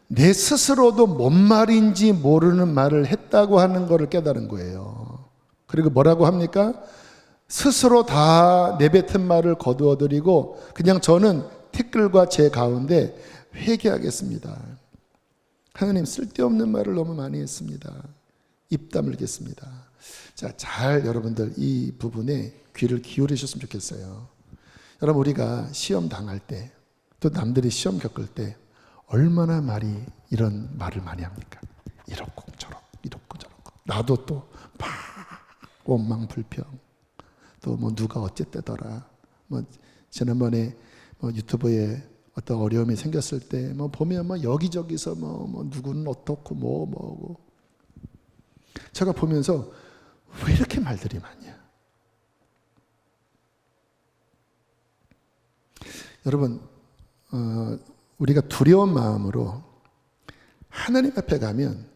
내 스스로도 뭔 말인지 모르는 말을 했다고 하는 것을 깨달은 거예요. 그리고 뭐라고 합니까? 스스로 다 내뱉은 말을 거두어드리고 그냥 저는 티끌과 제 가운데 회개하겠습니다. 하나님 쓸데없는 말을 너무 많이 했습니다. 입 다물겠습니다. 자, 잘 여러분들 이 부분에 귀를 기울이셨으면 좋겠어요. 여러분 우리가 시험 당할 때 또 남들이 시험 겪을 때 얼마나 이런 말을 많이 합니까? 이렇고 저렇고 이렇고 저렇고 나도 또 막 원망 불평 또 뭐 누가 어쨌대더라 뭐 지난번에 뭐 유튜브에 어떤 어려움이 생겼을 때 뭐 보면 뭐 여기저기서 뭐 누구는 어떻고 뭐고 제가 보면서 왜 이렇게 말들이 많냐. 여러분, 우리가 두려운 마음으로 하나님 앞에 가면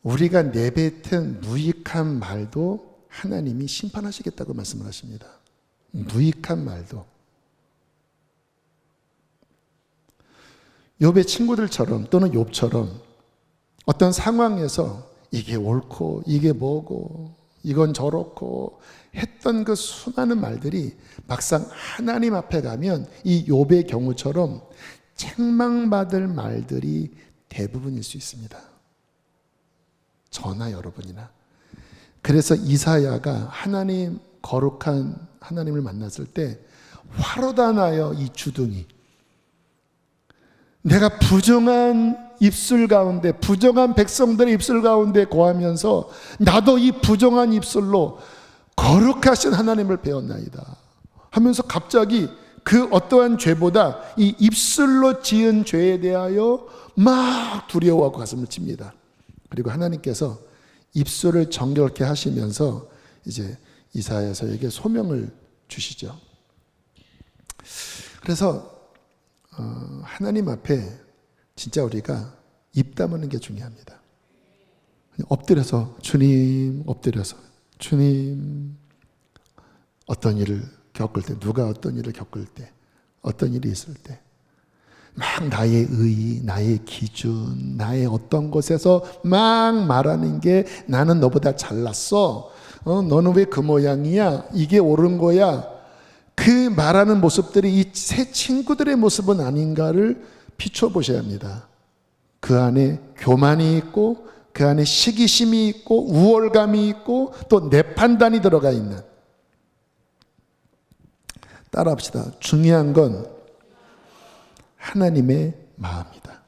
우리가 내뱉은 무익한 말도 하나님이 심판하시겠다고 말씀을 하십니다. 무익한 말도. 욥의 친구들처럼 또는 욥처럼 어떤 상황에서 이게 옳고 이게 뭐고 이건 저렇고 했던 그 수많은 말들이 막상 하나님 앞에 가면 이 욥의 경우처럼 책망받을 말들이 대부분일 수 있습니다. 저나 여러분이나. 그래서 이사야가 하나님, 거룩한 하나님을 만났을 때 화로다 나여 이 주둥이, 내가 부정한 입술 가운데, 부정한 백성들의 입술 가운데 거하면서 나도 이 부정한 입술로 거룩하신 하나님을 배웠나이다 하면서 갑자기 그 어떠한 죄보다 이 입술로 지은 죄에 대하여 막 두려워하고 가슴을 칩니다. 그리고 하나님께서 입술을 정결케 하시면서 이제 이사야서에게 소명을 주시죠. 그래서 하나님 앞에 진짜 우리가 입 다무는 게 중요합니다. 엎드려서 주님, 엎드려서 주님, 어떤 일을 겪을 때, 누가 어떤 일을 겪을 때, 어떤 일이 있을 때 막 나의 의, 나의 기준, 나의 어떤 것에서 막 말하는 게 나는 너보다 잘났어. 너는 왜 그 모양이야? 이게 옳은 거야. 그 말하는 모습들이 이 새 친구들의 모습은 아닌가를 비춰보셔야 합니다. 그 안에 교만이 있고 그 안에 시기심이 있고 우월감이 있고 또 내 판단이 들어가 있는. 따라합시다. 중요한 건 하나님의 마음이다.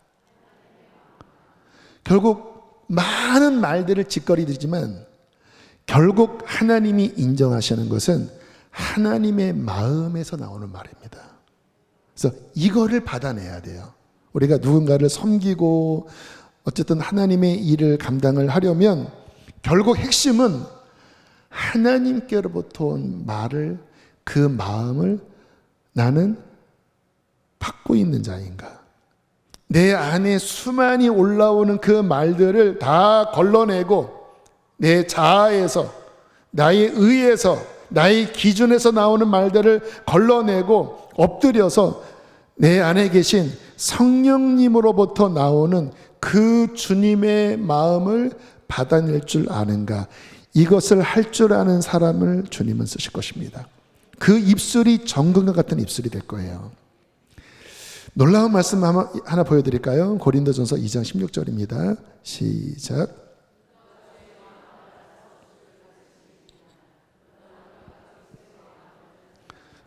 결국 많은 말들을 짓거리지만 결국 하나님이 인정하시는 것은 하나님의 마음에서 나오는 말입니다. 그래서 이거를 받아내야 돼요. 우리가 누군가를 섬기고 어쨌든 하나님의 일을 감당을 하려면 결국 핵심은 하나님께로부터 온 말을, 그 마음을 나는 받고 있는 자인가? 내 안에 수많이 올라오는 그 말들을 다 걸러내고 내 자아에서, 나의 의에서, 나의 기준에서 나오는 말들을 걸러내고 엎드려서 내 안에 계신 성령님으로부터 나오는 그 주님의 마음을 받아낼 줄 아는가? 이것을 할 줄 아는 사람을 주님은 쓰실 것입니다. 그 입술이 정금과 같은 입술이 될 거예요. 놀라운 말씀 하나 보여드릴까요? 고린도전서 2장 16절입니다. 시작.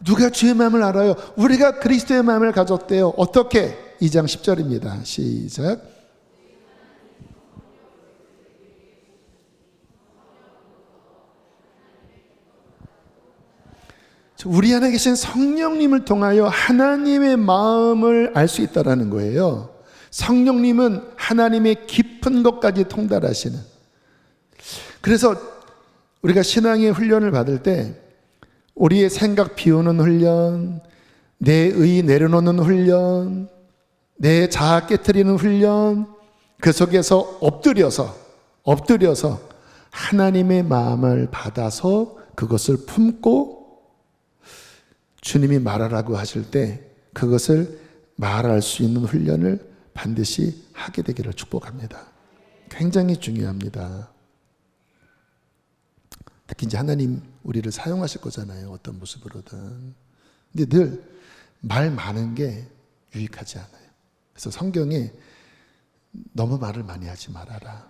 누가 주의 마음을 알아요? 우리가 그리스도의 마음을 가졌대요. 어떻게? 2장 10절입니다. 시작. 우리 안에 계신 성령님을 통하여 하나님의 마음을 알 수 있다는 거예요. 성령님은 하나님의 깊은 것까지 통달하시는. 그래서 우리가 신앙의 훈련을 받을 때 우리의 생각 비우는 훈련, 내 의 내려놓는 훈련, 내 자아 깨트리는 훈련, 그 속에서 엎드려서 하나님의 마음을 받아서 그것을 품고 주님이 말하라고 하실 때 그것을 말할 수 있는 훈련을 반드시 하게 되기를 축복합니다. 굉장히 중요합니다. 특히 이제 하나님 우리를 사용하실 거잖아요. 어떤 모습으로든. 근데 늘 말 많은 게 유익하지 않아요. 그래서 성경에 너무 말을 많이 하지 말아라.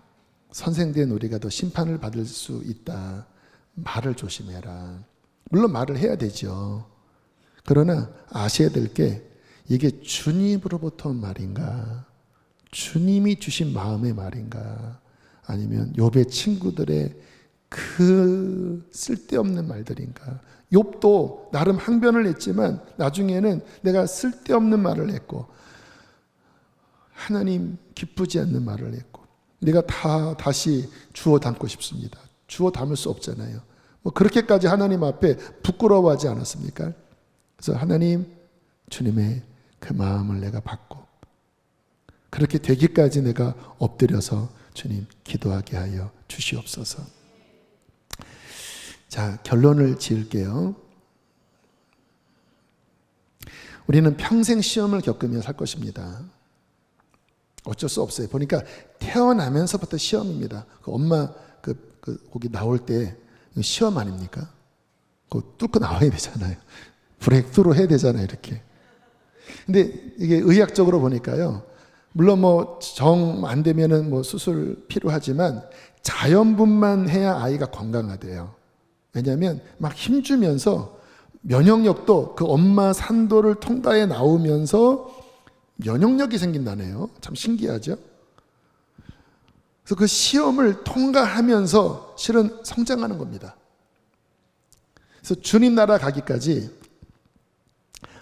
선생된 우리가 더 심판을 받을 수 있다. 말을 조심해라. 물론 말을 해야 되죠. 그러나 아셔야 될 게 이게 주님으로부터 온 말인가? 주님이 주신 마음의 말인가? 아니면 욥의 친구들의 그 쓸데없는 말들인가? 욥도 나름 항변을 했지만 나중에는 내가 쓸데없는 말을 했고 하나님 기쁘지 않는 말을 했고 내가 다시 주워 담고 싶습니다. 주워 담을 수 없잖아요. 뭐 그렇게까지 하나님 앞에 부끄러워하지 않았습니까? 그래서 하나님, 주님의 그 마음을 내가 받고 그렇게 되기까지 내가 엎드려서 주님 기도하게 하여 주시옵소서. 자, 결론을 지을게요. 우리는 평생 시험을 겪으며 살 것입니다. 어쩔 수 없어요. 보니까 태어나면서부터 시험입니다. 엄마 거기 나올 때 시험 아닙니까? 그거 뚫고 나와야 되잖아요. 브레이크스루 해야 되잖아요, 이렇게. 근데 이게 의학적으로 보니까요. 물론 뭐 정 안 되면은 뭐 수술 필요하지만 자연분만 해야 아이가 건강하대요. 왜냐하면 막 힘주면서 면역력도 그 엄마 산도를 통과해 나오면서 면역력이 생긴다네요. 참 신기하죠? 그래서 그 시험을 통과하면서 실은 성장하는 겁니다. 그래서 주님 나라 가기까지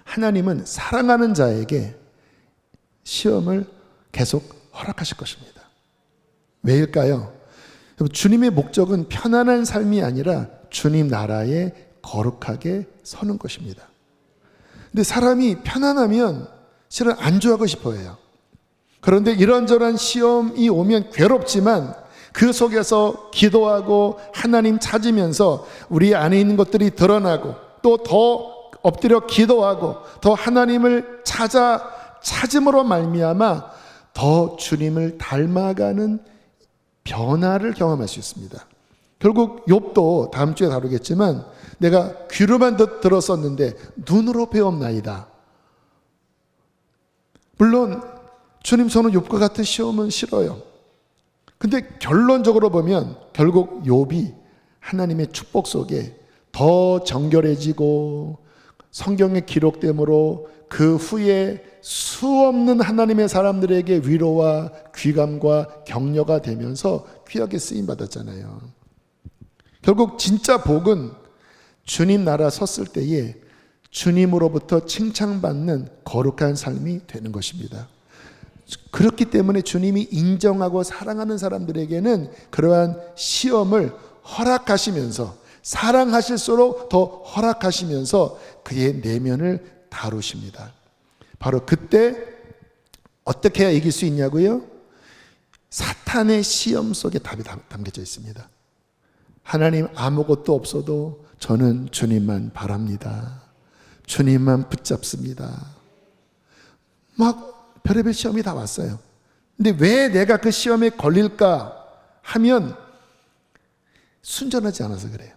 하나님은 사랑하는 자에게 시험을 계속 허락하실 것입니다. 왜일까요? 주님의 목적은 편안한 삶이 아니라 주님 나라에 거룩하게 서는 것입니다. 근데 사람이 편안하면 실은 안주하고 싶어 해요. 그런데 이런저런 시험이 오면 괴롭지만 그 속에서 기도하고 하나님 찾으면서 우리 안에 있는 것들이 드러나고 또 더 엎드려 기도하고 더 하나님을 찾음으로 말미암아 더 주님을 닮아가는 변화를 경험할 수 있습니다. 결국 욥도 다음 주에 다루겠지만 내가 귀로만 들었었는데 눈으로 배웠나이다. 물론 주님, 저는 욥과 같은 시험은 싫어요. 근데 결론적으로 보면 결국 욥이 하나님의 축복 속에 더 정결해지고 성경의 기록됨으로 그 후에 수없는 하나님의 사람들에게 위로와 귀감과 격려가 되면서 귀하게 쓰임 받았잖아요. 결국 진짜 복은 주님 나라 섰을 때에 주님으로부터 칭찬받는 거룩한 삶이 되는 것입니다. 그렇기 때문에 주님이 인정하고 사랑하는 사람들에게는 그러한 시험을 허락하시면서 사랑하실수록 더 허락하시면서 그의 내면을 다루십니다. 바로 그때 어떻게 해야 이길 수 있냐고요? 사탄의 시험 속에 답이 담겨져 있습니다. 하나님, 아무것도 없어도 저는 주님만 바랍니다. 주님만 붙잡습니다. 막 별의별 시험이 다 왔어요. 근데 왜 내가 그 시험에 걸릴까 하면 순전하지 않아서 그래요.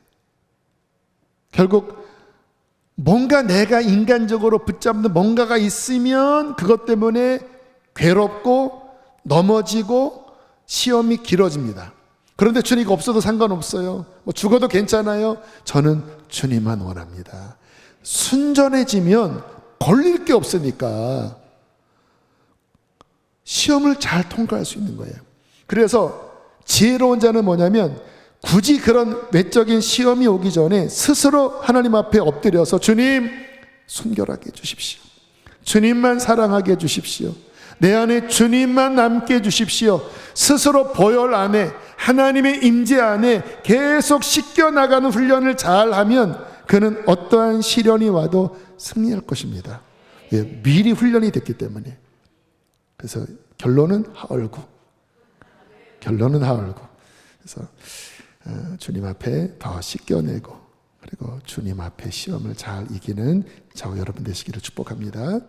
결국 뭔가 내가 인간적으로 붙잡는 뭔가가 있으면 그것 때문에 괴롭고 넘어지고 시험이 길어집니다. 그런데 주님이 없어도 상관없어요. 뭐 죽어도 괜찮아요. 저는 주님만 원합니다. 순전해지면 걸릴 게 없으니까 시험을 잘 통과할 수 있는 거예요. 그래서 지혜로운 자는 뭐냐면 굳이 그런 외적인 시험이 오기 전에 스스로 하나님 앞에 엎드려서 주님, 순결하게 해주십시오. 주님만 사랑하게 해주십시오. 내 안에 주님만 남게 해주십시오. 스스로 보혈 안에 하나님의 임재 안에 계속 씻겨나가는 훈련을 잘하면 그는 어떠한 시련이 와도 승리할 것입니다. 예, 미리 훈련이 됐기 때문에. 그래서 결론은 하얼구. 그래서 주님 앞에 더 씻겨내고 그리고 주님 앞에 시험을 잘 이기는 저와 여러분 되시기를 축복합니다.